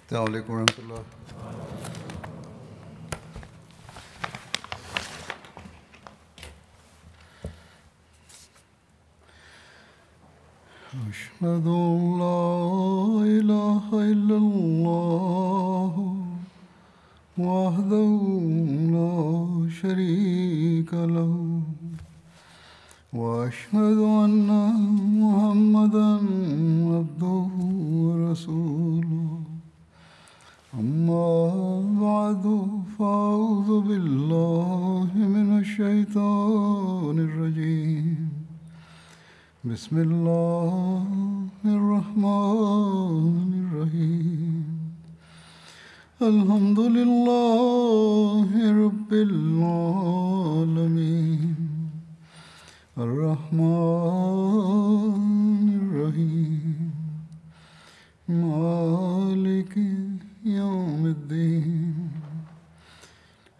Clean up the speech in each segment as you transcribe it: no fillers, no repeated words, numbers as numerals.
السلام عليكم ورحمة الله. أشهد أن لا إله إلا الله وحده لا شريك له وأشهد أن محمدا عبده ورسوله أما بعد فأعوذ بالله من الشيطان الرجيم بسم الله الرحمن الرحيم الحمد لله رب العالمين الرحمن الرحيم مالك يوم الدين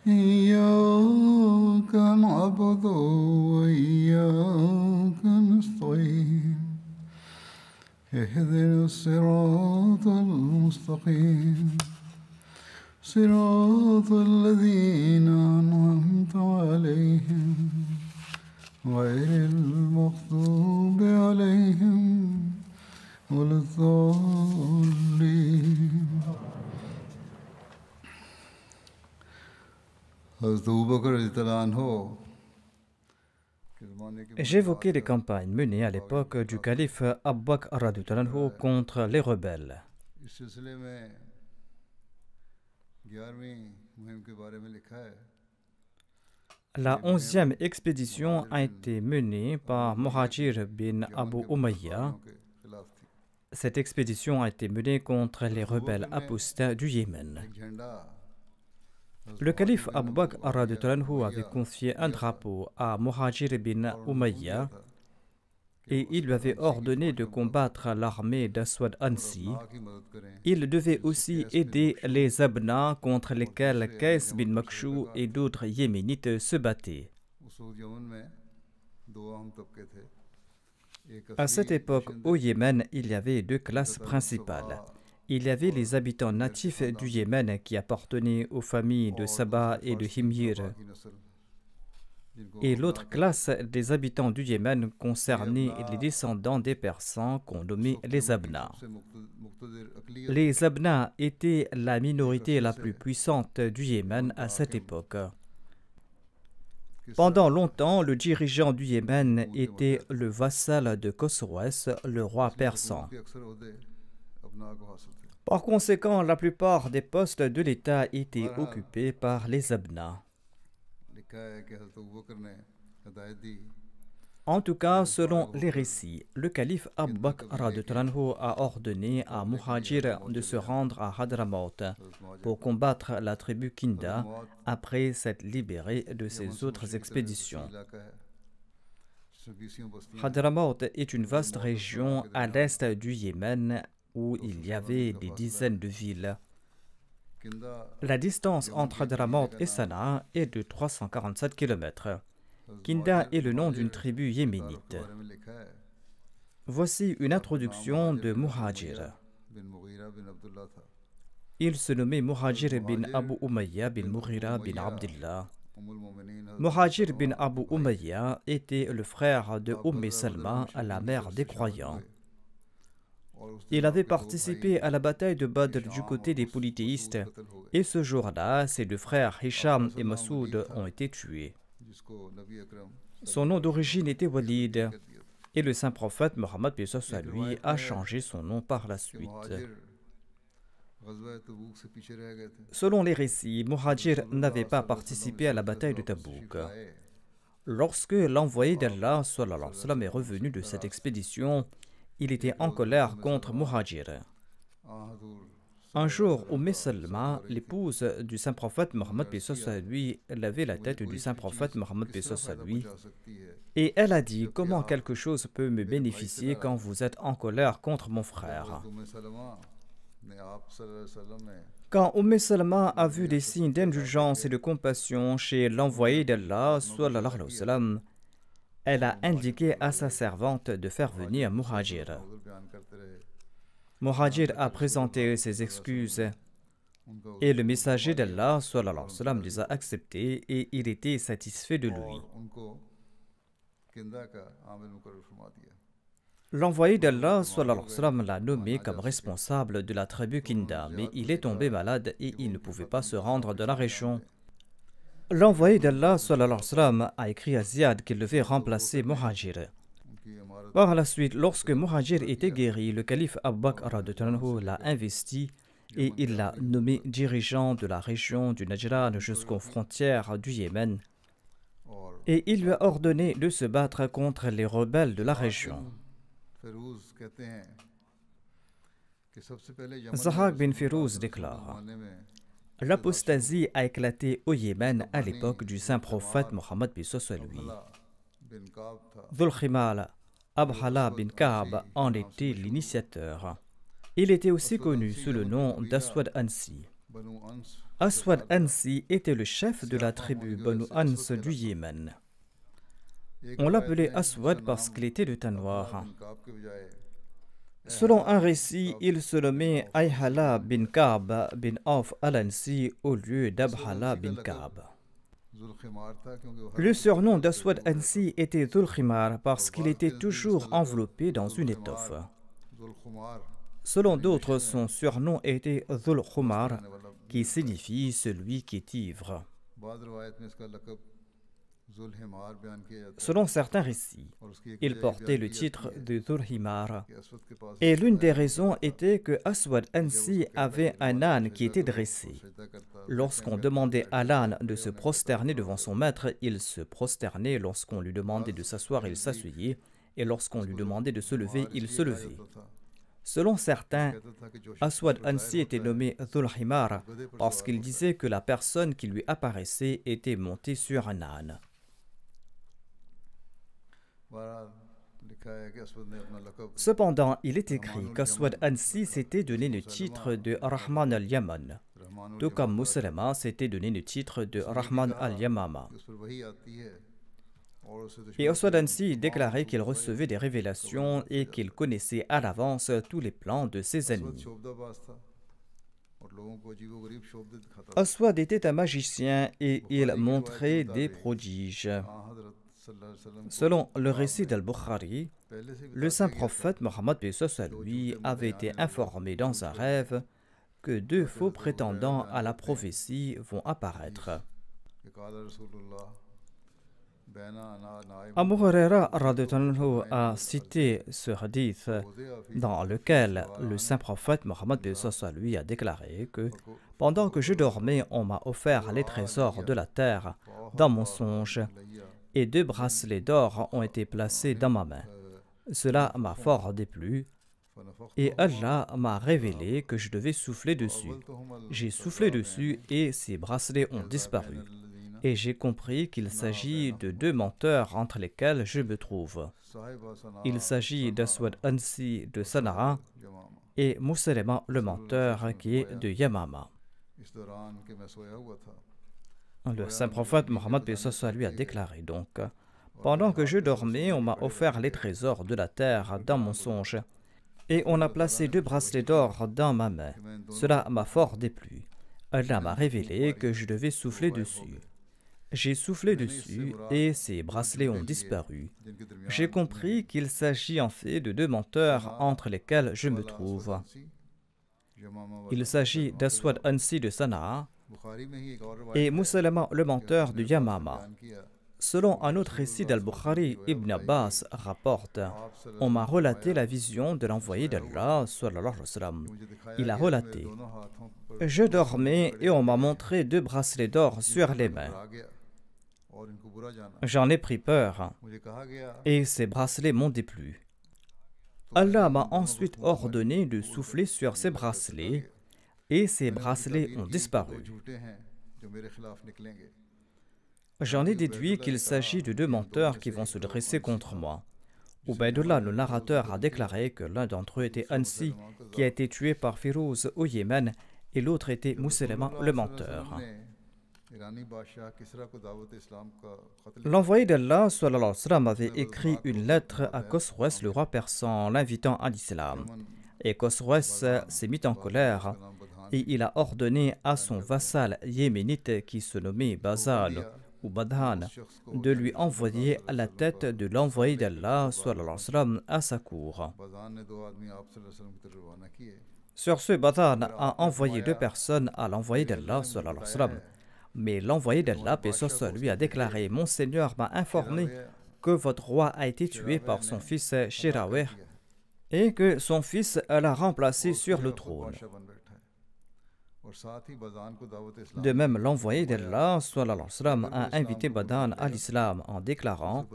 إياك نعبد وإياك نستعين اهدنا الصراط المستقيم صراط الذين أنعمت عليهم غير المغضوب عليهم ولا الضالين. J'évoquais les campagnes menées à l'époque du calife Abu Bakr radhiyallahu anhu contre les rebelles. La 11e expédition a été menée par Muhajir bin Abu Umayya. Cette expédition a été menée contre les rebelles apostats du Yémen. Le calife Abu Bakr radhiyallahu anhu avait confié un drapeau à Muhajir bin Umayya et il lui avait ordonné de combattre l'armée d'Aswad Ansi. Il devait aussi aider les Abna contre lesquels Qais bin Makshou et d'autres yéménites se battaient. À cette époque, au Yémen, il y avait deux classes principales. Il y avait les habitants natifs du Yémen qui appartenaient aux familles de Saba et de Himyr. Et l'autre classe des habitants du Yémen concernait les descendants des Persans qu'on nommait les Abna. Les Abna étaient la minorité la plus puissante du Yémen à cette époque. Pendant longtemps, le dirigeant du Yémen était le vassal de Khosroès, le roi persan. Par conséquent, la plupart des postes de l'État étaient occupés par les Abna. En tout cas, selon les récits, le calife Abu Bakr radhiyallahu anhu a ordonné à Muhajir de se rendre à Hadramaut pour combattre la tribu Kinda après s'être libéré de ses autres expéditions. Hadramaut est une vaste région à l'est du Yémen où il y avait des dizaines de villes. La distance entre Hadramaut et Sanaa est de 347 km. Kinda est le nom d'une tribu yéménite. Voici une introduction de Muhajir. Il se nommait Muhajir bin Abu Umayya bin Mughira bin Abdillah. Muhajir bin Abu Umayya était le frère de Salma, la mère des croyants. Il avait participé à la bataille de Badr du côté des polythéistes et ce jour-là, ses deux frères Hisham et Masoud ont été tués. Son nom d'origine était Walid et le saint prophète Mohammed lui a changé son nom par la suite. Selon les récits, Muhajir n'avait pas participé à la bataille de Tabouk. Lorsque l'envoyé d'Allah est revenu de cette expédition, il était en colère contre Muhajir. Un jour, Salma, l'épouse du saint prophète Mohammed lui, lavait la tête du saint prophète Mohammed lui, et elle a dit: comment quelque chose peut me bénéficier quand vous êtes en colère contre mon frère? Quand Salma a vu des signes d'indulgence et de compassion chez l'envoyé d'Allah, elle a indiqué à sa servante de faire venir Muhajir. Muhajir a présenté ses excuses et le messager d'Allah sallallahu alayhi wa sallam les a acceptées et il était satisfait de lui. L'envoyé d'Allah sallallahu alayhi wa sallam l'a nommé comme responsable de la tribu Kinda, mais il est tombé malade et il ne pouvait pas se rendre dans la région. L'envoyé d'Allah sallallahu alayhi wa sallam a écrit à Ziyad qu'il devait remplacer Muhajir. Par la suite, lorsque Muhajir était guéri, le calife Abu Bakr l'a investi et il l'a nommé dirigeant de la région du Najran jusqu'aux frontières du Yémen. Et il lui a ordonné de se battre contre les rebelles de la région. Zahak bin Firouz déclare: l'apostasie a éclaté au Yémen à l'époque du saint prophète Mohammed lui. Dhul Khimal Abhala bin Ka'b en était l'initiateur. Il était aussi connu sous le nom d'Aswad Ansi. Aswad Ansi était le chef de la tribu Banu Ans du Yémen. On l'appelait Aswad parce qu'il était de teint noir. Selon un récit, il se nommait Ayhala bin Ka'b bin Auf al-Ansi au lieu d'Abhala bin Ka'b. Le surnom d'Aswad Ansi était Dhul Khimar parce qu'il était toujours enveloppé dans une étoffe. Selon d'autres, son surnom était Dhul Khumar, qui signifie celui qui est ivre. Selon certains récits, il portait le titre de Dhul Himar. Et l'une des raisons était que Aswad Ansi avait un âne qui était dressé. Lorsqu'on demandait à l'âne de se prosterner devant son maître, il se prosternait. Lorsqu'on lui demandait de s'asseoir, il s'asseyait. Et lorsqu'on lui demandait de se lever, il se levait. Selon certains, Aswad Ansi était nommé Dhul Himar parce qu'il disait que la personne qui lui apparaissait était montée sur un âne. Cependant, il est écrit qu'Aswad Ansi s'était donné le titre de Rahman al-Yaman, tout comme Muslima s'était donné le titre de Rahman al-Yamama. Et Aswad Ansi déclarait qu'il recevait des révélations et qu'il connaissait à l'avance tous les plans de ses ennemis. Aswad était un magicien et il montrait des prodiges. Selon le récit d'Al-Bukhari, le saint prophète Mohammed lui avait été informé dans un rêve que deux faux prétendants à la prophétie vont apparaître. Abu Huraira a cité ce hadith dans lequel le saint prophète Mohammed lui a déclaré que pendant que je dormais, on m'a offert les trésors de la terre dans mon songe et deux bracelets d'or ont été placés dans ma main. Cela m'a fort déplu et Allah m'a révélé que je devais souffler dessus. J'ai soufflé dessus et ces bracelets ont disparu. Et j'ai compris qu'il s'agit de deux menteurs entre lesquels je me trouve. Il s'agit d'Aswad Ansi de Sanaa et Muslima le menteur qui est de Yamama. Le saint prophète Mohammed lui a déclaré donc: pendant que je dormais, on m'a offert les trésors de la terre dans mon songe et on a placé deux bracelets d'or dans ma main. Cela m'a fort déplu. Allah m'a révélé que je devais souffler dessus. J'ai soufflé dessus et ces bracelets ont disparu. J'ai compris qu'il s'agit en fait de deux menteurs entre lesquels je me trouve. Il s'agit d'Aswad Ansi de Sanaa et Muslima le menteur de Yamama. Selon un autre récit d'Al-Bukhari, Ibn Abbas rapporte: on m'a relaté la vision de l'envoyé d'Allah sallallahu alayhi wa sallam. Il a relaté: je dormais et on m'a montré deux bracelets d'or sur les mains. J'en ai pris peur et ces bracelets m'ont déplu. Allah m'a ensuite ordonné de souffler sur ces bracelets et ces bracelets ont disparu. J'en ai déduit qu'il s'agit de deux menteurs qui vont se dresser contre moi. Ubaydullah, le narrateur, a déclaré que l'un d'entre eux était Ansi, qui a été tué par Firouz au Yémen, et l'autre était Muslima, le menteur. L'envoyé d'Allah sallallahu alayhi wa sallam avait écrit une lettre à Khosroès, le roi persan, l'invitant à l'islam. Et Khosroes s'est mis en colère et il a ordonné à son vassal yéménite qui se nommait Bazan ou Badhan de lui envoyer à la tête de l'envoyé d'Allah sallallahu alayhi wa sallam à sa cour. Sur ce, Badhan a envoyé 2 personnes à l'envoyé d'Allah sallallahu alayhi wa sallam. Mais l'envoyé d'Allah, paix soit sur lui, a déclaré: Mon Seigneur m'a informé que votre roi a été tué par son fils Shiraweh et que son fils l'a remplacé sur le trône. De même, l'envoyé d'Allah sallallahu alayhi wa sallam a invité Badhan à l'islam en déclarant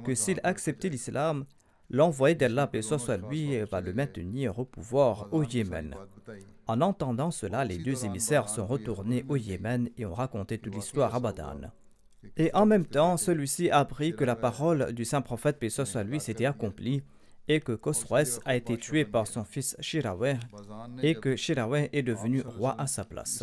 que s'il acceptait l'islam, l'envoyé d'Allah, paix soit sur lui, va le maintenir au pouvoir au Yémen. En entendant cela, les 2 émissaires sont retournés au Yémen et ont raconté toute l'histoire à Badhan. Et en même temps, celui-ci a appris que la parole du saint prophète, paix soit sur lui, s'était accomplie et que Khosroes a été tué par son fils Shiraweh et que Shiraweh est devenu roi à sa place.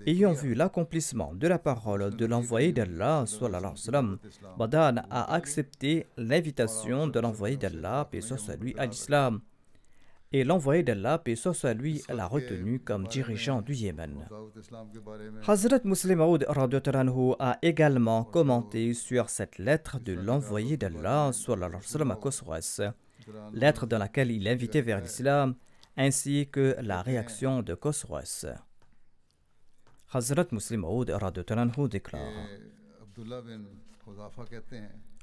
Ayant vu l'accomplissement de la parole de l'envoyé d'Allah, sallallahu alayhi wa sallam, Badhan a accepté l'invitation de l'envoyé d'Allah, paix soit sur lui, à l'islam. Et l'envoyé d'Allah, paix soit sur lui, l'a retenu comme dirigeant du Yémen. Hazrat Muslim Maud a également commenté sur cette lettre de l'envoyé d'Allah sallallahu alayhi wa sallam à Khosroes, lettre dans laquelle il invitait vers l'islam, ainsi que la réaction de Khosroes. Hazrat Muslim Maud déclare: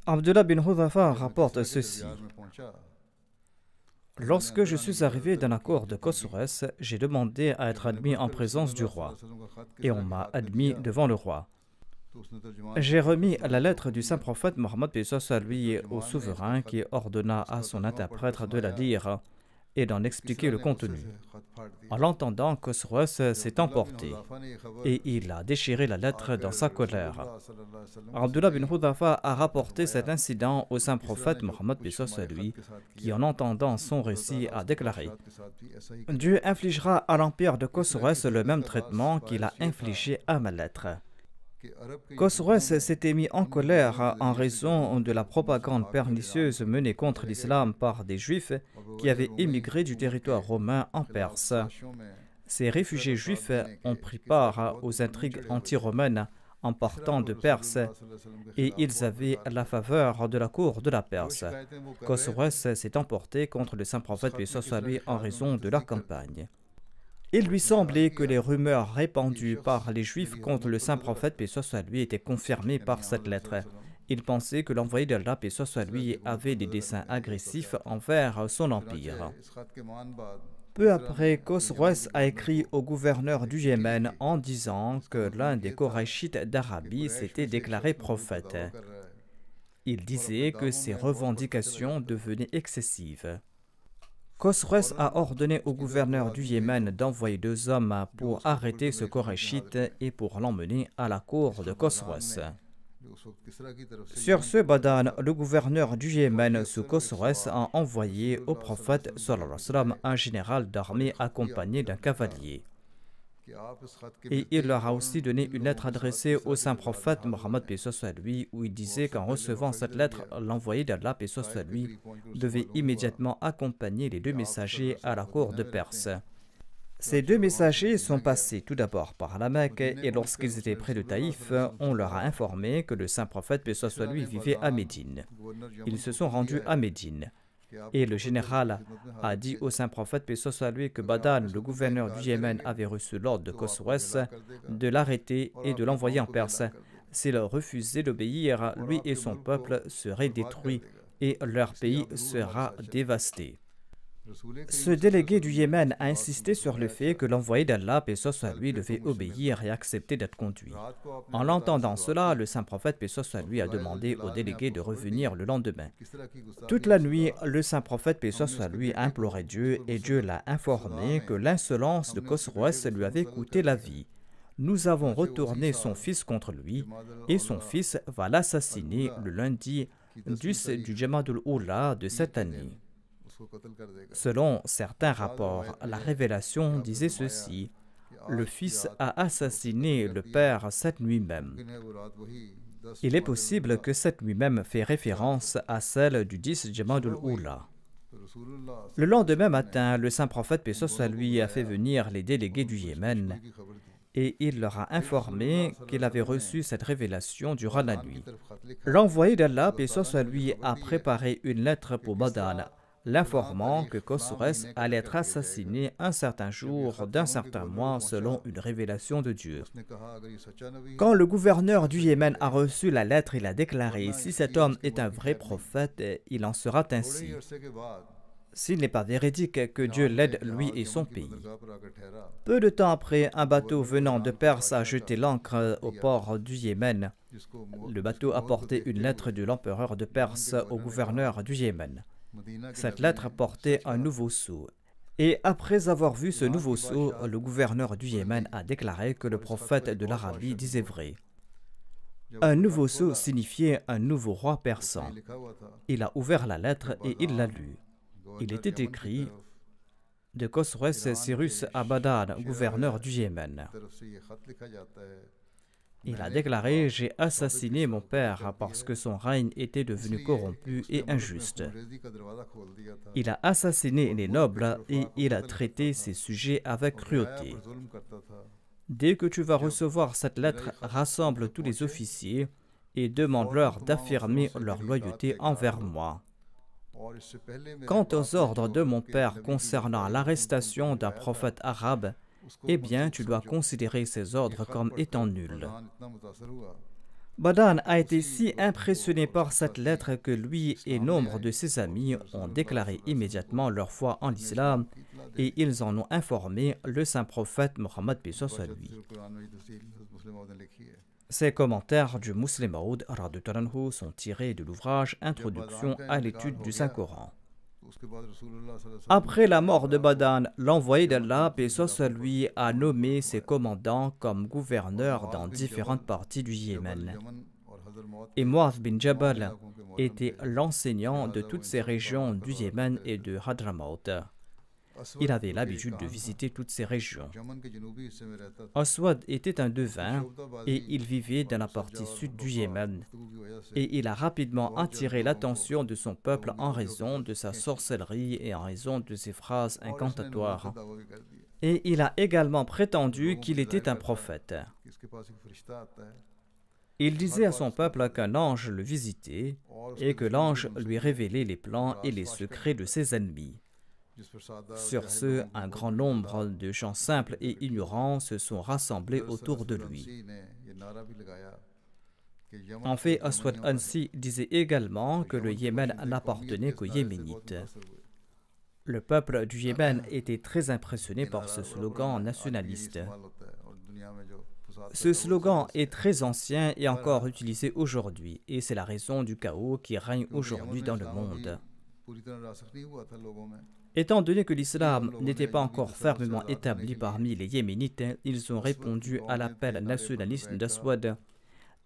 Abdullah bin Hudhafa rapporte ceci. Lorsque je suis arrivé dans la cour de Khosroes, j'ai demandé à être admis en présence du roi, et on m'a admis devant le roi. J'ai remis la lettre du saint prophète Mohammed lui au souverain qui ordonna à son interprète de la lire et d'en expliquer le contenu. En l'entendant, Khosroes s'est emporté et il a déchiré la lettre dans sa colère. Abdullah bin Hudhafa a rapporté cet incident au saint prophète Mohammed lui, qui en entendant son récit a déclaré: Dieu infligera à l'empire de Khosroes le même traitement qu'il a infligé à ma lettre. Khosroes s'était mis en colère en raison de la propagande pernicieuse menée contre l'islam par des juifs qui avaient émigré du territoire romain en Perse. Ces réfugiés juifs ont pris part aux intrigues anti-romaines en partant de Perse et ils avaient la faveur de la cour de la Perse. Khosroes s'est emporté contre le saint prophète paix soit sur lui en raison de leur campagne. Il lui semblait que les rumeurs répandues par les Juifs contre le saint prophète paix soit sur lui étaient confirmées par cette lettre. Il pensait que l'envoyé d'Allah paix soit sur lui avait des desseins agressifs envers son empire. Peu après, Khosroes a écrit au gouverneur du Yémen en disant que l'un des Korachites d'Arabie s'était déclaré prophète. Il disait que ses revendications devenaient excessives. Khosroes a ordonné au gouverneur du Yémen d'envoyer 2 hommes pour arrêter ce Koraïchite et pour l'emmener à la cour de Khosroes. Sur ce, Badhan, le gouverneur du Yémen sous Khosroes, a envoyé au prophète sallallahu alayhi wa sallam un général d'armée accompagné d'un cavalier. Et il leur a aussi donné une lettre adressée au saint prophète Mohammed paix soit sur lui, où il disait qu'en recevant cette lettre, l'envoyé d'Allah paix soit sur lui devait immédiatement accompagner les 2 messagers à la cour de Perse. Ces 2 messagers sont passés tout d'abord par la Mecque et lorsqu'ils étaient près de Taïf, on leur a informé que le saint prophète paix soit sur lui vivait à Médine. Ils se sont rendus à Médine. Et le général a dit au saint prophète paix soit sur lui que Badhan, le gouverneur du Yémen, avait reçu l'ordre de Khosroes de l'arrêter et de l'envoyer en Perse. S'il refusait d'obéir, lui et son peuple seraient détruits et leur pays sera dévasté. Ce délégué du Yémen a insisté sur le fait que l'envoyé d'Allah, paix soit sur lui, devait obéir et accepter d'être conduit. En l'entendant cela, le saint prophète, paix soit sur lui, a demandé au délégué de revenir le lendemain. Toute la nuit, le saint prophète, paix soit sur lui, a imploré Dieu et Dieu l'a informé que l'insolence de Khosroes lui avait coûté la vie. Nous avons retourné son fils contre lui et son fils va l'assassiner le lundi 10 du Jamadul Oula de cette année. Selon certains rapports, la révélation disait ceci: le fils a assassiné le père cette nuit même. Il est possible que cette nuit même fait référence à celle du 10 Jamadul Oula. Le lendemain matin, le saint prophète, paix soit lui, a fait venir les délégués du Yémen et il leur a informé qu'il avait reçu cette révélation durant la nuit. L'envoyé d'Allah, paix soit lui, a préparé une lettre pour Badan, l'informant que Khosrès allait être assassiné un certain jour d'un certain mois selon une révélation de Dieu. Quand le gouverneur du Yémen a reçu la lettre, il a déclaré: si cet homme est un vrai prophète, il en sera ainsi. S'il n'est pas véridique, que Dieu l'aide, lui et son pays. Peu de temps après, un bateau venant de Perse a jeté l'ancre au port du Yémen. Le bateau apportait une lettre de l'empereur de Perse au gouverneur du Yémen. Cette lettre portait un nouveau sceau. Et après avoir vu ce nouveau sceau, le gouverneur du Yémen a déclaré que le prophète de l'Arabie disait vrai. Un nouveau sceau signifiait un nouveau roi persan. Il a ouvert la lettre et il l'a lue. Il était écrit de Khosrès Cyrus Abadan, gouverneur du Yémen. Il a déclaré: j'ai assassiné mon père parce que son règne était devenu corrompu et injuste. Il a assassiné les nobles et il a traité ses sujets avec cruauté. Dès que tu vas recevoir cette lettre, rassemble tous les officiers et demande-leur d'affirmer leur loyauté envers moi. Quant aux ordres de mon père concernant l'arrestation d'un prophète arabe, eh bien, tu dois considérer ces ordres comme étant nuls. Badan a été si impressionné par cette lettre que lui et nombre de ses amis ont déclaré immédiatement leur foi en l'islam et ils en ont informé le saint prophète Mohammed paix soit sur lui. Ces commentaires du Muslim Maud sont tirés de l'ouvrage Introduction à l'étude du Saint-Coran. Après la mort de Badan, l'envoyé d'Allah, paix soit sur lui, a nommé ses commandants comme gouverneurs dans différentes parties du Yémen. Et Mu'adh bin Jabal était l'enseignant de toutes ces régions du Yémen et de Hadramaut. Il avait l'habitude de visiter toutes ces régions. Aswad était un devin et il vivait dans la partie sud du Yémen. Et il a rapidement attiré l'attention de son peuple en raison de sa sorcellerie et en raison de ses phrases incantatoires. Et il a également prétendu qu'il était un prophète. Il disait à son peuple qu'un ange le visitait et que l'ange lui révélait les plans et les secrets de ses ennemis. Sur ce, un grand nombre de gens simples et ignorants se sont rassemblés autour de lui. En fait, Aswad Ansi disait également que le Yémen n'appartenait qu'aux Yéménites. Le peuple du Yémen était très impressionné par ce slogan nationaliste. Ce slogan est très ancien et encore utilisé aujourd'hui, et c'est la raison du chaos qui règne aujourd'hui dans le monde. Étant donné que l'islam n'était pas encore fermement établi parmi les Yéménites, ils ont répondu à l'appel nationaliste d'Aswad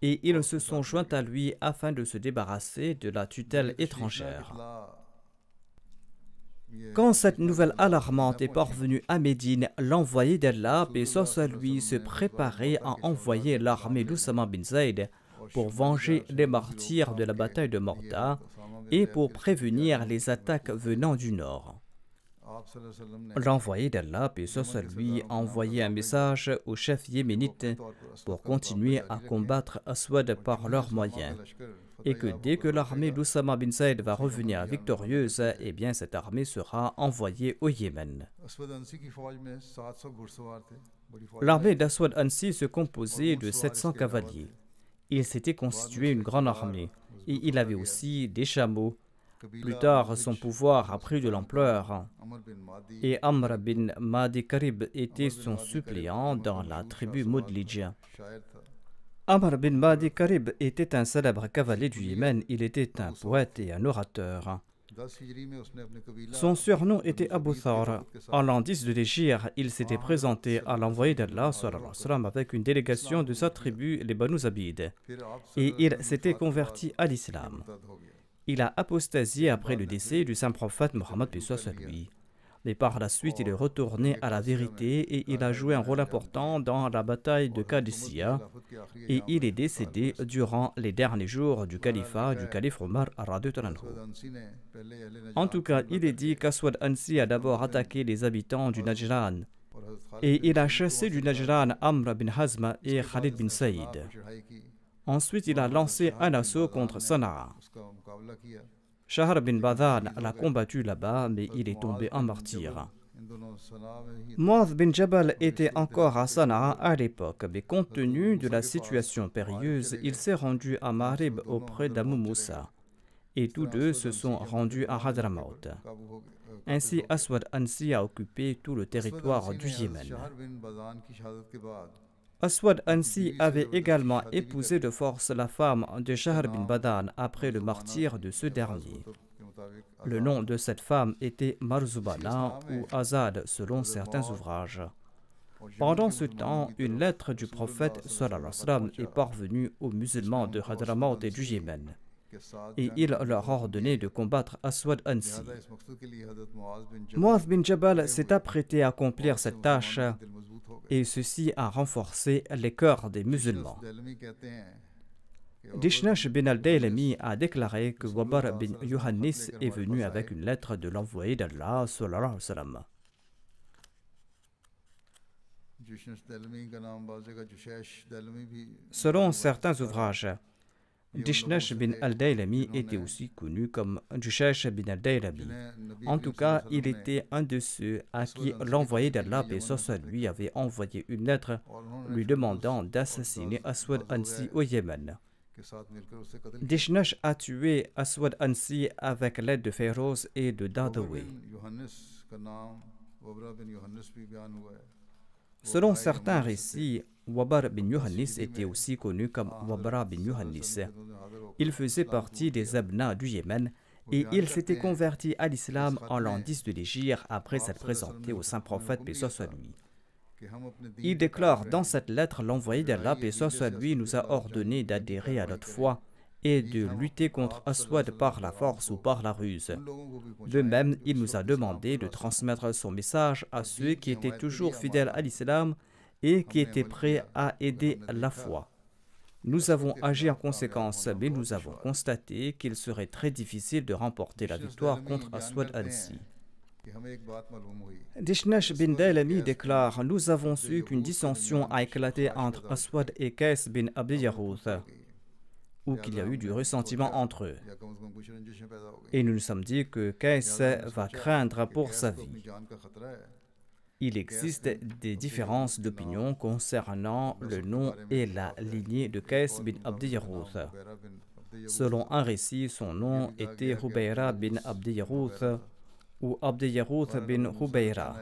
et ils se sont joints à lui afin de se débarrasser de la tutelle étrangère. Quand cette nouvelle alarmante est parvenue à Médine, l'envoyé d'Allah, paix soit sur lui, se préparait à envoyer l'armée d'Oussama bin Zayd pour venger les martyrs de la bataille de Morta et pour prévenir les attaques venant du nord. L'envoyé d'Allah, paix soit sur lui, a envoyé un message aux chefs yéménites pour continuer à combattre Aswad par leurs moyens, et que dès que l'armée d'Oussama bin Zayd va revenir victorieuse, eh bien cette armée sera envoyée au Yémen. L'armée d'Aswad Ansi se composait de 700 cavaliers. Il s'était constitué une grande armée, et il avait aussi des chameaux. Plus tard, son pouvoir a pris de l'ampleur et Amr bin Madi Karib était son suppléant dans la tribu Mudlij. Amr bin Madi Karib était un célèbre cavalier du Yémen, il était un poète et un orateur. Son surnom était Abu Thawr. En l'an 10 de l'Hégire, il s'était présenté à l'envoyé d'Allah avec une délégation de sa tribu, les Banu Zabid, et il s'était converti à l'islam. Il a apostasié après le décès du saint prophète Mohammed paix soit sur lui. Mais par la suite, il est retourné à la vérité et il a joué un rôle important dans la bataille de Qadisiyah et il est décédé durant les derniers jours du califat du calife Omar radhiyallahu anhu. En tout cas, il est dit qu'Aswad Ansi a d'abord attaqué les habitants du Najran et il a chassé du Najran Amr bin Hazm et Khalid bin Saïd. Ensuite, il a lancé un assaut contre Sana'a. Shahr bin Badhan l'a combattu là-bas, mais il est tombé en martyr. Mu'adh bin Jabal était encore à Sana'a à l'époque, mais compte tenu de la situation périlleuse, il s'est rendu à Marib auprès d'Abu Moussa. Et tous deux se sont rendus à Hadramaut. Ainsi, Aswad Ansi a occupé tout le territoire du Yémen. Aswad Ansi avait également épousé de force la femme de Shahr bin Badhan après le martyre de ce dernier. Le nom de cette femme était Marzubana ou Azad selon certains ouvrages. Pendant ce temps, une lettre du prophète sallallahu alayhi wa sallam est parvenue aux musulmans de Hadramaut et du Yémen. Et il leur a ordonné de combattre Aswad Ansi. Mu'adh bin Jabal s'est apprêté à accomplir cette tâche et ceci a renforcé les cœurs des musulmans. Dishnash bin al-Daylami a déclaré que Wabar bin Yohannis est venu avec une lettre de l'envoyé d'Allah sallallahu alayhi wa sallam. Selon certains ouvrages, Dishnash bin al-Daylami était aussi connu comme Jushash bin al-Daylami. En tout cas, il était un de ceux à qui l'envoyé d'Allah, paix soit lui, avait envoyé une lettre lui demandant d'assassiner Aswad Ansi au Yémen. Dishnash a tué Aswad Ansi avec l'aide de Féroz et de Dadawi. Selon certains récits, Wabar bin Yohannis était aussi connu comme Wabra bin Yohannis. Il faisait partie des Abna du Yémen et il s'était converti à l'islam en l'an 10 de l'Hégire après s'être présenté au saint prophète paix soit lui. Il déclare dans cette lettre: l'envoyé d'Allah paix soit lui nous a ordonné d'adhérer à notre foi et de lutter contre Aswad par la force ou par la ruse. De même, il nous a demandé de transmettre son message à ceux qui étaient toujours fidèles à l'islam et qui étaient prêts à aider la foi. Nous avons agi en conséquence, mais nous avons constaté qu'il serait très difficile de remporter la victoire contre Aswad Ansi. Dishnash bin Daylami déclare: nous avons su qu'une dissension a éclaté entre Aswad et Qais bin Abdi Yarouth, ou qu'il y a eu du ressentiment entre eux. Et nous nous sommes dit que Qais va craindre pour sa vie. Il existe des différences d'opinion concernant le nom et la lignée de Qais bin Abdi Yarouth. Selon un récit, son nom était Hubayra bin Abdi Yarouth ou Abdi Yarouth bin Hubayra.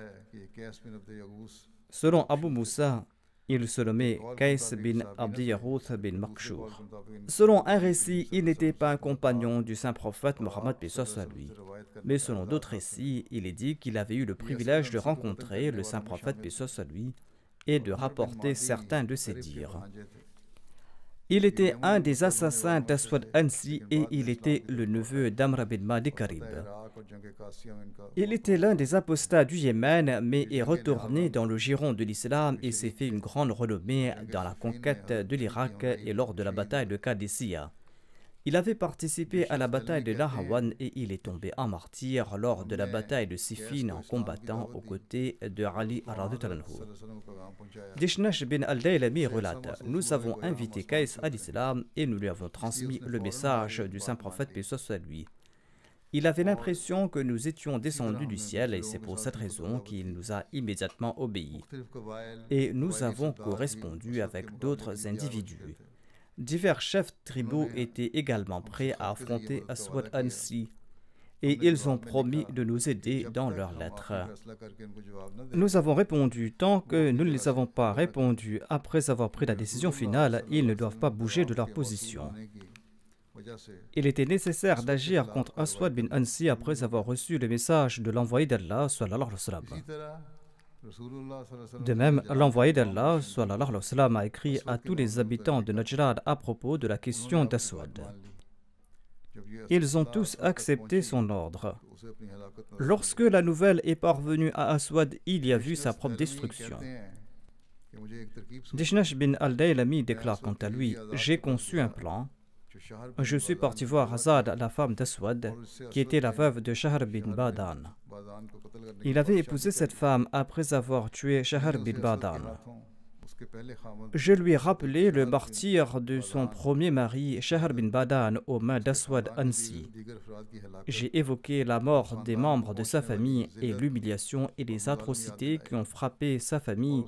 Selon Abu Moussa, il se nommait Qais bin Abdi Yarouth bin Makshur. Selon un récit, il n'était pas un compagnon du saint prophète Mohammed paix soit lui. Mais selon d'autres récits, il est dit qu'il avait eu le privilège de rencontrer le saint prophète paix soit lui et de rapporter certains de ses dires. Il était un des assassins d'Aswad Ansi et il était le neveu d'Amr bin Madi Karib. Il était l'un des apostats du Yémen, mais est retourné dans le giron de l'islam et s'est fait une grande renommée dans la conquête de l'Irak et lors de la bataille de Qadisiyah. Il avait participé à la bataille de Nahawan et il est tombé en martyr lors de la bataille de Siffin en combattant aux côtés de Ali radhiyallahu anhu. Dishnash bin al-Daylami relate: nous avons invité Qais à l'islam et nous lui avons transmis le message du saint prophète paix soit lui. Il avait l'impression que nous étions descendus du ciel et c'est pour cette raison qu'il nous a immédiatement obéi. Et nous avons correspondu avec d'autres individus. Divers chefs tribaux étaient également prêts à affronter Aswad Ansi et ils ont promis de nous aider dans leurs lettres. Nous avons répondu: tant que nous ne les avons pas répondu après avoir pris la décision finale, ils ne doivent pas bouger de leur position. Il était nécessaire d'agir contre Aswad bin Ansi après avoir reçu le message de l'envoyé d'Allah sallallahu alayhi wa sallam. De même, l'envoyé d'Allah sallallahu alayhi wa sallam a écrit à tous les habitants de Najran à propos de la question d'Aswad. Ils ont tous accepté son ordre. Lorsque la nouvelle est parvenue à Aswad, il y a vu sa propre destruction. Dishnash bin al-Daylami déclare quant à lui: j'ai conçu un plan. Je suis parti voir Azad, la femme d'Aswad, qui était la veuve de Shahr bin Badan. Il avait épousé cette femme après avoir tué Shahr bin Badan. Je lui ai rappelé le martyre de son premier mari, Shahr bin Badan, aux mains d'Aswad Ansi. J'ai évoqué la mort des membres de sa famille et l'humiliation et les atrocités qui ont frappé sa famille,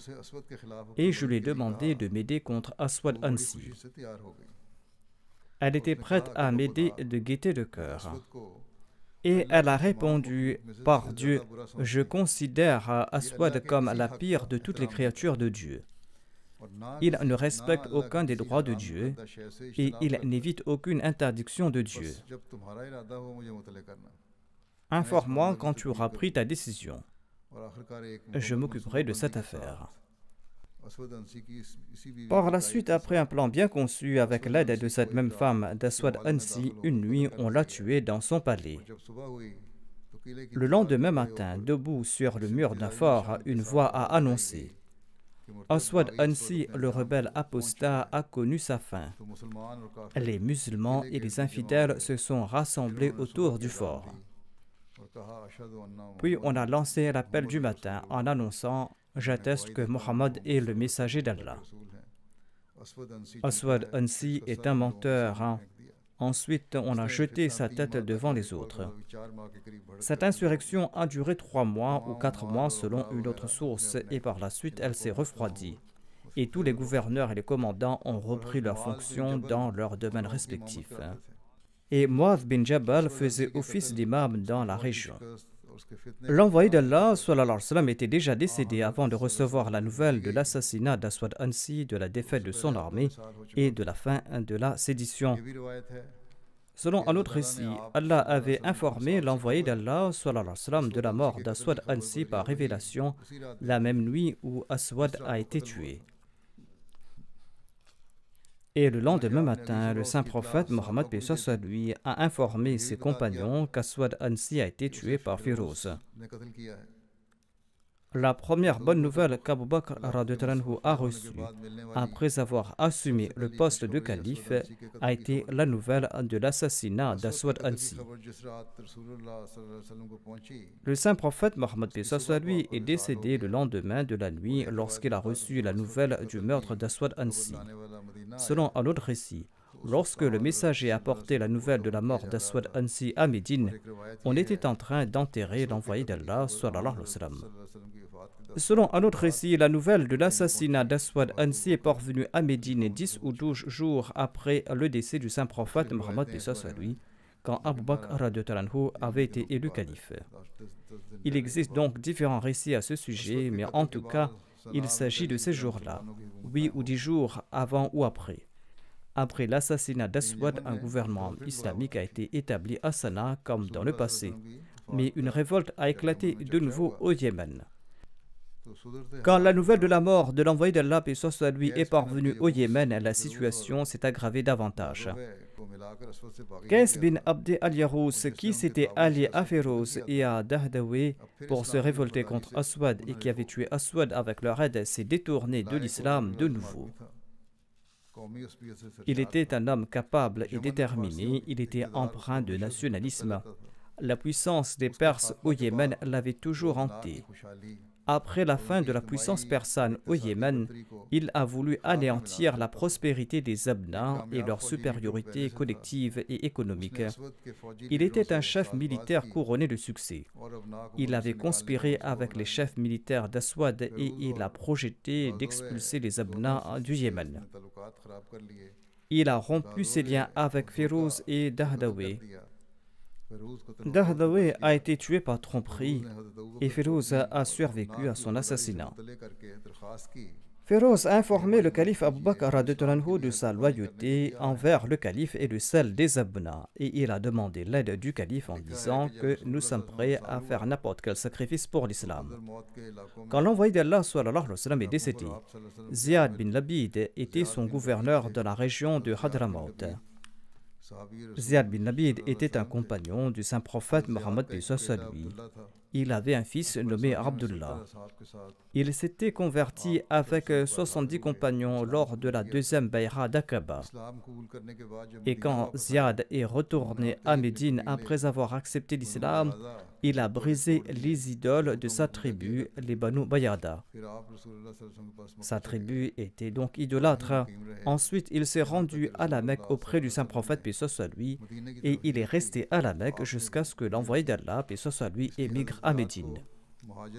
et je lui ai demandé de m'aider contre Aswad Ansi. Elle était prête à m'aider de gaieté de cœur. Et elle a répondu: par Dieu, je considère Aswad comme la pire de toutes les créatures de Dieu. Il ne respecte aucun des droits de Dieu et il n'évite aucune interdiction de Dieu. Informe-moi quand tu auras pris ta décision. Je m'occuperai de cette affaire. Par la suite, après un plan bien conçu avec l'aide de cette même femme d'Aswad Ansi, une nuit, on l'a tué dans son palais. Le lendemain matin, debout sur le mur d'un fort, une voix a annoncé: Aswad Ansi, le rebelle apostat, a connu sa fin. Les musulmans et les infidèles se sont rassemblés autour du fort. Puis on a lancé l'appel du matin en annonçant: j'atteste que Mohammed est le messager d'Allah. Aswad Ansi est un menteur. Ensuite, on a jeté sa tête devant les autres. Cette insurrection a duré 3 mois ou 4 mois selon une autre source, et par la suite, elle s'est refroidie. Et tous les gouverneurs et les commandants ont repris leurs fonctions dans leurs domaines respectifs. Et Muadh bin Jabal faisait office d'imam dans la région. L'envoyé d'Allah sallallahu alayhi wa sallam était déjà décédé avant de recevoir la nouvelle de l'assassinat d'Aswad Ansi, de la défaite de son armée et de la fin de la sédition. Selon un autre récit, Allah avait informé l'envoyé d'Allah sallallahu alayhi wa sallam de la mort d'Aswad Ansi par révélation la même nuit où Aswad a été tué. Et le lendemain matin, le saint prophète Mohammed lui a informé ses compagnons qu'Aswad Ansi a été tué par Firouz. La première bonne nouvelle qu'Abu Bakr a reçue après avoir assumé le poste de calife a été la nouvelle de l'assassinat d'Aswad Ansi. Le saint prophète Mohammed lui est décédé le lendemain de la nuit lorsqu'il a reçu la nouvelle du meurtre d'Aswad Ansi. Selon un autre récit, lorsque le messager a apporté la nouvelle de la mort d'Aswad Ansi à Médine, on était en train d'enterrer l'envoyé d'Allah sallallahu alayhi wa sallam. Selon un autre récit, la nouvelle de l'assassinat d'Aswad Ansi est parvenue à Médine 10 ou 12 jours après le décès du saint prophète Mohammed lui, quand Abu Bakr avait été élu calife. Il existe donc différents récits à ce sujet, mais en tout cas, il s'agit de ces jours-là, 8 ou 10 jours avant ou après. Après l'assassinat d'Aswad, un gouvernement islamique a été établi à Sanaa comme dans le passé, mais une révolte a éclaté de nouveau au Yémen. Quand la nouvelle de la mort de l'envoyé d'Allah lui est parvenue au Yémen, la situation s'est aggravée davantage. Qais bin Abd al-Yarous, qui s'était allié à Firouz et à Dahdawi pour se révolter contre Aswad et qui avait tué Aswad avec leur aide, s'est détourné de l'islam de nouveau. Il était un homme capable et déterminé, il était empreint de nationalisme. La puissance des Perses au Yémen l'avait toujours hanté. Après la fin de la puissance persane au Yémen, il a voulu anéantir la prospérité des Abna et leur supériorité collective et économique. Il était un chef militaire couronné de succès. Il avait conspiré avec les chefs militaires d'Aswad et il a projeté d'expulser les Abna du Yémen. Il a rompu ses liens avec Firouz et Dahdawi. Dahdawi a été tué par tromperie et Firouz a survécu à son assassinat. Firouz a informé le calife Abu Bakr de sa loyauté envers le calife et de celle des Abna, et il a demandé l'aide du calife en disant que nous sommes prêts à faire n'importe quel sacrifice pour l'islam. Quand l'envoyé d'Allah sallallahu alayhi wa sallam est décédé, Ziyad bin Labid était son gouverneur de la région de Hadramaut. Ziyad bin Labid était un compagnon du saint prophète Mohammed lui. Il avait un fils nommé Abdullah. Il s'était converti avec 70 compagnons lors de la deuxième Bay'a d'Aqaba. Et quand Ziyad est retourné à Médine après avoir accepté l'islam, il a brisé les idoles de sa tribu, les Banu Bayada. Sa tribu était donc idolâtre. Ensuite, il s'est rendu à la Mecque auprès du saint prophète paix soit lui, et il est resté à la Mecque jusqu'à ce que l'envoyé d'Allah paix soit lui émigre à Médine.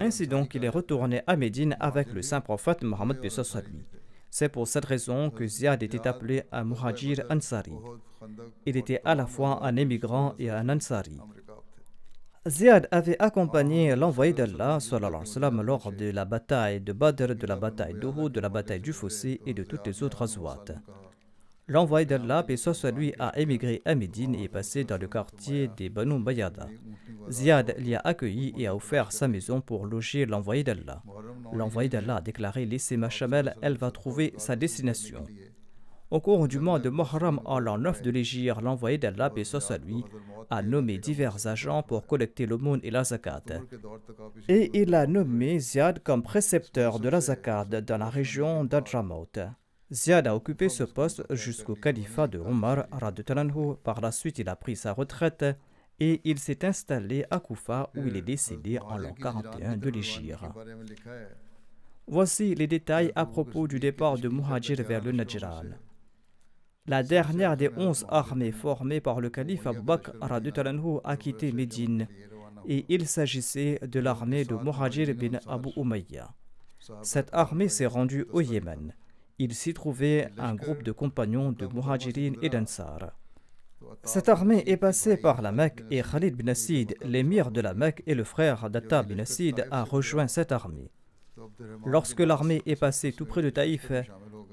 Ainsi donc, il est retourné à Médine avec le saint prophète Mohammed paix soit lui. C'est pour cette raison que Ziyad était appelé un muhajir ansari. Il était à la fois un émigrant et un ansari. Ziyad avait accompagné l'envoyé d'Allah lors de la bataille de Badr, de la bataille d'Uhud, de la bataille du Fossé et de toutes les autres Azwat. L'envoyé d'Allah, paix soit lui, a émigré à Médine et est passé dans le quartier des Banu Bayada. Ziyad l'y a accueilli et a offert sa maison pour loger l'envoyé d'Allah. L'envoyé d'Allah a déclaré: laissez ma chamelle, elle va trouver sa destination. Au cours du mois de Muharram, en l'an 9 de l'Hégire, l'envoyé d'Allah, paix soit lui, a nommé divers agents pour collecter l'aumône et la zakat. Et il a nommé Ziyad comme précepteur de la zakat dans la région d'Adramaut. Ziyad a occupé ce poste jusqu'au califat de Omar. Par la suite, il a pris sa retraite et il s'est installé à Koufa où il est décédé en l'an 41 de l'Hégire. Voici les détails à propos du départ de Muhajir vers le Najran. La dernière des 11 armées formées par le calife Abu Bakr a quitté Médine et il s'agissait de l'armée de Muhajir bin Abu Umayya. Cette armée s'est rendue au Yémen. Il s'y trouvait un groupe de compagnons de Muhajirin et d'Ansar. Cette armée est passée par la Mecque et Khalid bin Asid, l'émir de la Mecque et le frère d'Atta bin Asid, a rejoint cette armée. Lorsque l'armée est passée tout près de Taïf,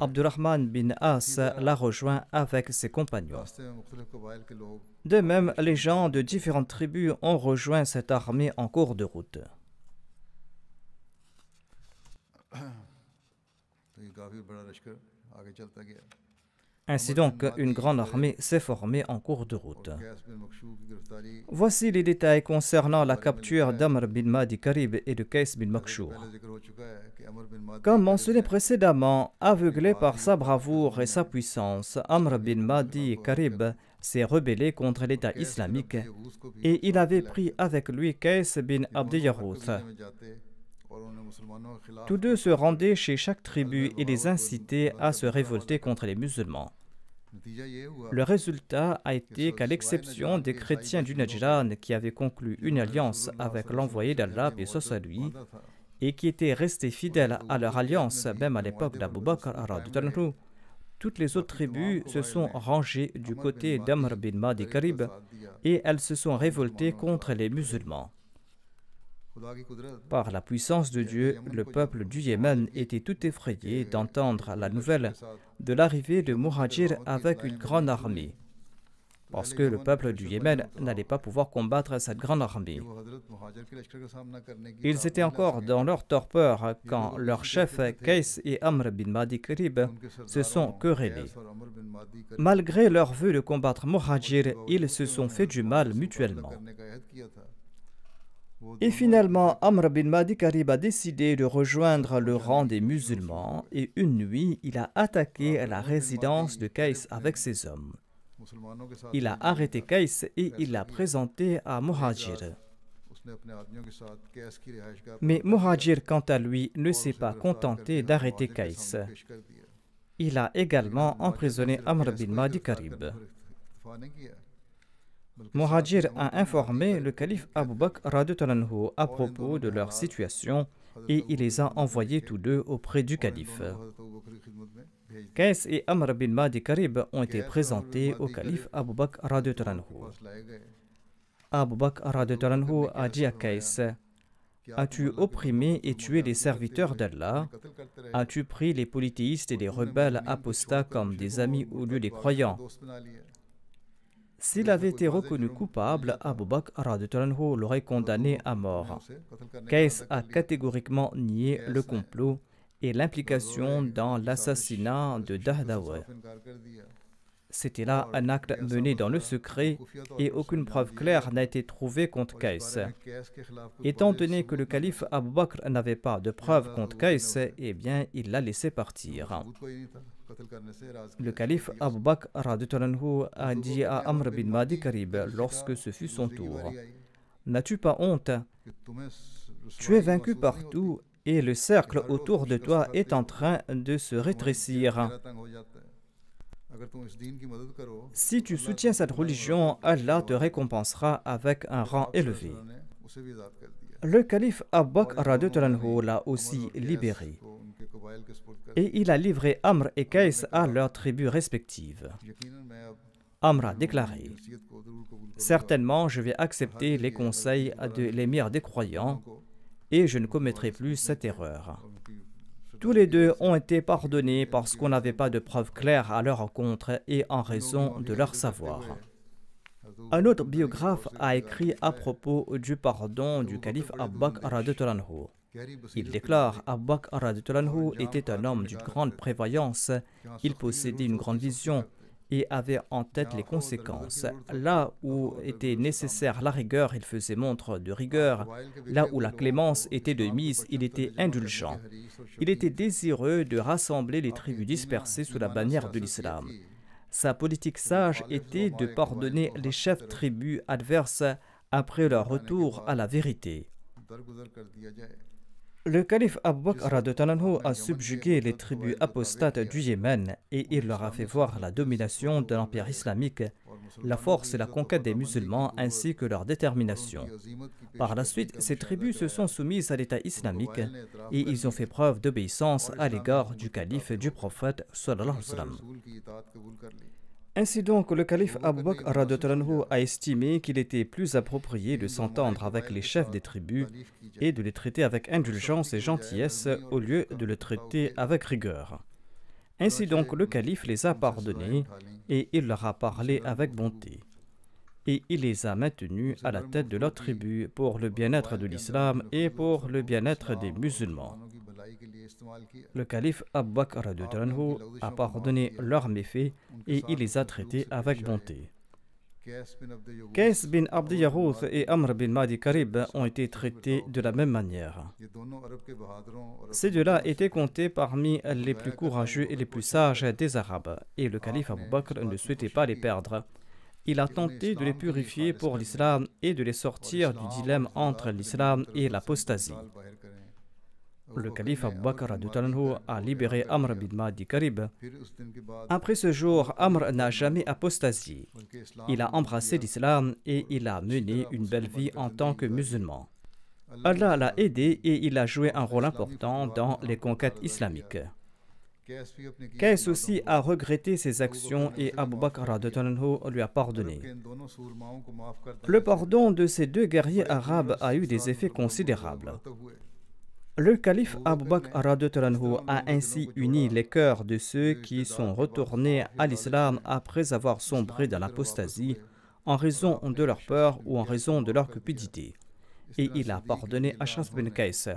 Abdurrahman bin As l'a rejoint avec ses compagnons. De même, les gens de différentes tribus ont rejoint cette armée en cours de route. Ainsi donc, une grande armée s'est formée en cours de route. Voici les détails concernant la capture d'Amr bin Madi Karib et de Qais bin Makshur. Comme mentionné précédemment, aveuglé par sa bravoure et sa puissance, Amr bin Madi Karib s'est rebellé contre l'État islamique et il avait pris avec lui Qais bin Abd Yarouth. Tous deux se rendaient chez chaque tribu et les incitaient à se révolter contre les musulmans. Le résultat a été qu'à l'exception des chrétiens du Najran qui avaient conclu une alliance avec l'envoyé d'Allah, paix soit lui, et qui étaient restés fidèles à leur alliance même à l'époque d'Abu Bakr, toutes les autres tribus se sont rangées du côté d'Amr bin Madi Karib et elles se sont révoltées contre les musulmans. Par la puissance de Dieu, le peuple du Yémen était tout effrayé d'entendre la nouvelle de l'arrivée de Muhajir avec une grande armée, parce que le peuple du Yémen n'allait pas pouvoir combattre cette grande armée. Ils étaient encore dans leur torpeur quand leurs chefs Qais et Amr bin Madi Karib se sont querellés. Malgré leur vœu de combattre Muhajir, ils se sont fait du mal mutuellement. Et finalement, Amr bin Madi Karib a décidé de rejoindre le rang des musulmans et une nuit, il a attaqué la résidence de Qais avec ses hommes. Il a arrêté Qais et il l'a présenté à Muhajir. Mais Muhajir, quant à lui, ne s'est pas contenté d'arrêter Qais. Il a également emprisonné Amr bin Madi Karib. Muhajir a informé le calife Abu Bakr à propos de leur situation et il les a envoyés tous deux auprès du calife. Qais et Amr bin Madi Karib ont été présentés au calife Abu Bakr. Abu Bakr a dit à Qais: as-tu opprimé et tué les serviteurs d'Allah? As-tu pris les polythéistes et les rebelles apostats comme des amis au lieu des croyants? S'il avait été reconnu coupable, Abu Bakr l'aurait condamné à mort. Qais a catégoriquement nié le complot et l'implication dans l'assassinat de Dahdawa. C'était là un acte mené dans le secret et aucune preuve claire n'a été trouvée contre Qaïs. Étant donné que le calife Abu Bakr n'avait pas de preuves contre Qaïs, eh bien, il l'a laissé partir. Le calife Abu Bakr radhiyallahu anhu a dit à Amr bin Madi Karib lorsque ce fut son tour: N'as-tu pas honte? Tu es vaincu partout et le cercle autour de toi est en train de se rétrécir. Si tu soutiens cette religion, Allah te récompensera avec un rang élevé. Le calife Abu Bakr radhiyallahu anhu l'a aussi libéré. Et il a livré Amr et Qaïs à leurs tribus respectives. Amr a déclaré: Certainement, je vais accepter les conseils de l'émir des croyants et je ne commettrai plus cette erreur. Tous les deux ont été pardonnés parce qu'on n'avait pas de preuves claires à leur rencontre et en raison de leur savoir. Un autre biographe a écrit à propos du pardon du calife Abu Bakr radhiyallahu anhu. Il déclare: Abu Bakr radhiyallahu anhu était un homme d'une grande prévoyance, il possédait une grande vision et avait en tête les conséquences. Là où était nécessaire la rigueur, il faisait montre de rigueur. Là où la clémence était de mise, il était indulgent. Il était désireux de rassembler les tribus dispersées sous la bannière de l'islam. Sa politique sage était de pardonner les chefs tribus adverses après leur retour à la vérité. Le calife Abu Bakr radhiyallahu anhu a subjugué les tribus apostates du Yémen et il leur a fait voir la domination de l'empire islamique, la force et la conquête des musulmans ainsi que leur détermination. Par la suite, ces tribus se sont soumises à l'État islamique et ils ont fait preuve d'obéissance à l'égard du calife et du prophète sallallahu alayhi wa sallam. Ainsi donc, le calife Abu Bakr radhiyallahu anhu a estimé qu'il était plus approprié de s'entendre avec les chefs des tribus et de les traiter avec indulgence et gentillesse au lieu de les traiter avec rigueur. Ainsi donc, le calife les a pardonnés et il leur a parlé avec bonté. Et il les a maintenus à la tête de leur tribu pour le bien-être de l'islam et pour le bien-être des musulmans. Le calife Abu Bakr radhiyallahu anhu a pardonné leurs méfaits et il les a traités avec bonté. Qaïs bin Abd Yarouth et Amr bin Madi Karib ont été traités de la même manière. Ces deux-là étaient comptés parmi les plus courageux et les plus sages des Arabes, et le calife Abu Bakr ne souhaitait pas les perdre. Il a tenté de les purifier pour l'islam et de les sortir du dilemme entre l'islam et l'apostasie. Le calife Abu Bakr radhiyallahu anhu a libéré Amr bin Madi Karib. Après ce jour, Amr n'a jamais apostasié. Il a embrassé l'islam et il a mené une belle vie en tant que musulman. Allah l'a aidé et il a joué un rôle important dans les conquêtes islamiques. Qaïs aussi a regretté ses actions et Abu Bakr radhiyallahu anhu lui a pardonné. Le pardon de ces deux guerriers arabes a eu des effets considérables. Le calife Abu Bakr radhiyallahu anhu a ainsi uni les cœurs de ceux qui sont retournés à l'islam après avoir sombré dans l'apostasie en raison de leur peur ou en raison de leur cupidité. Et il a pardonné Ashras bin Qaïs.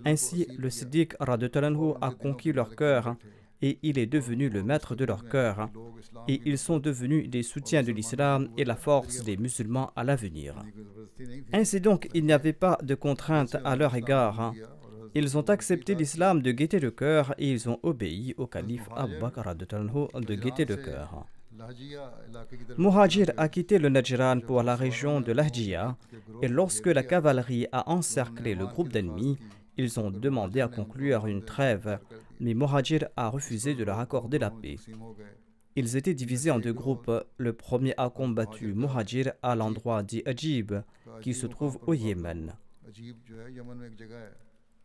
Ainsi, le Siddiq radhiyallahu anhu a conquis leur cœur et il est devenu le maître de leur cœur. Et ils sont devenus des soutiens de l'islam et la force des musulmans à l'avenir. Ainsi donc, il n'y avait pas de contrainte à leur égard. Ils ont accepté l'islam de gaieté de cœur et ils ont obéi au calife Abu Bakr radhiyallahu anhu de gaieté de cœur. Muhajir a quitté le Najran pour la région de Lahjia et lorsque la cavalerie a encerclé le groupe d'ennemis, ils ont demandé à conclure une trêve, mais Muhajir a refusé de leur accorder la paix. Ils étaient divisés en deux groupes. Le premier a combattu Muhajir à l'endroit dit Ajib, qui se trouve au Yémen.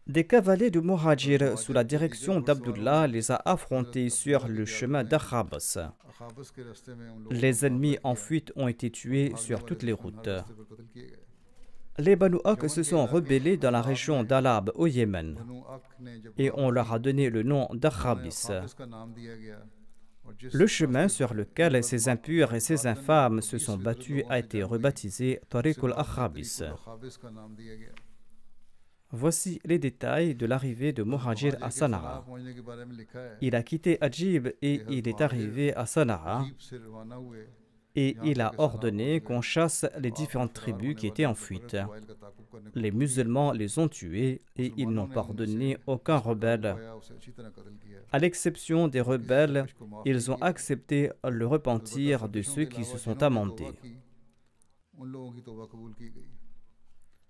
Des cavaliers de Muhajir sous la direction d'Abdullah les a affrontés sur le chemin d'Akhabas. Les ennemis en fuite ont été tués sur toutes les routes. Les Banu Ak se sont rebellés dans la région d'Alab au Yémen et on leur a donné le nom d'Akhabis. Le chemin sur lequel ces impurs et ces infâmes se sont battus a été rebaptisé Tariq al-Akhabis. Voici les détails de l'arrivée de Muhajir à Sanaa. Il a quitté Ajib et il est arrivé à Sanaa et il a ordonné qu'on chasse les différentes tribus qui étaient en fuite. Les musulmans les ont tués et ils n'ont pardonné aucun rebelle. À l'exception des rebelles, ils ont accepté le repentir de ceux qui se sont amendés.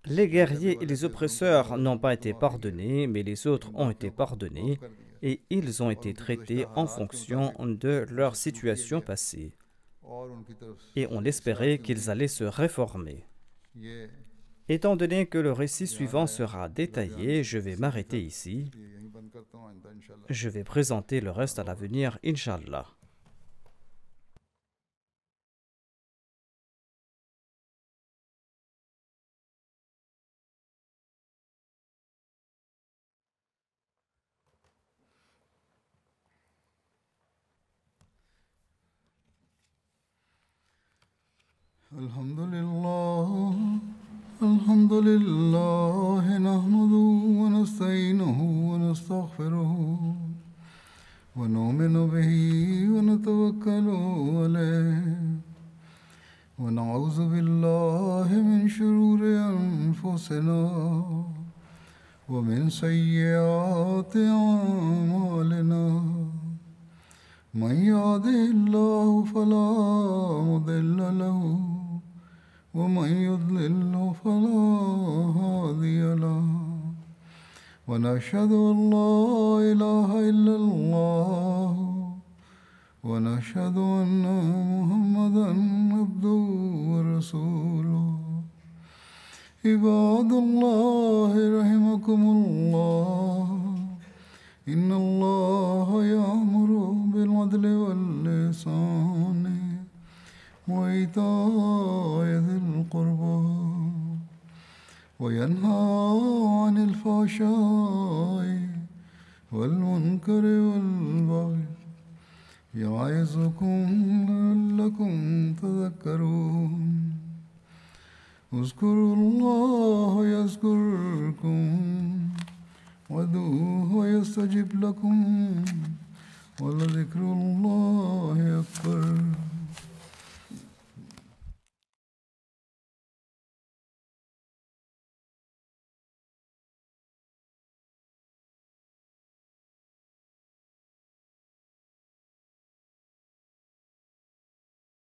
Les guerriers et les oppresseurs n'ont pas été pardonnés, mais les autres ont été pardonnés et ils ont été traités en fonction de leur situation passée. Et on espérait qu'ils allaient se réformer. Étant donné que le récit suivant sera détaillé, je vais m'arrêter ici. Je vais présenter le reste à l'avenir, Inch'Allah. الحمد لله نحمده ونستعينه ونستغفره ونؤمن به ونتوكل عليه ونعوذ بالله من شرور أنفسنا ومن سيئات أعمالنا من يهده الله فلا مضل له ومن يضلل فلا هادي له ونشهد أن لا إله إلا الله ونشهد أن محمدا عبده ورسوله عباد الله رحمكم الله إن الله يأمر بالعدل والإحسان وإيتاء ذي القربى وينهى عن الفحشاء والمنكر والبغي يعظكم لعلكم تذكرون اذكروا الله يذكركم وادعوه يستجب لكم ولذكر الله أكبر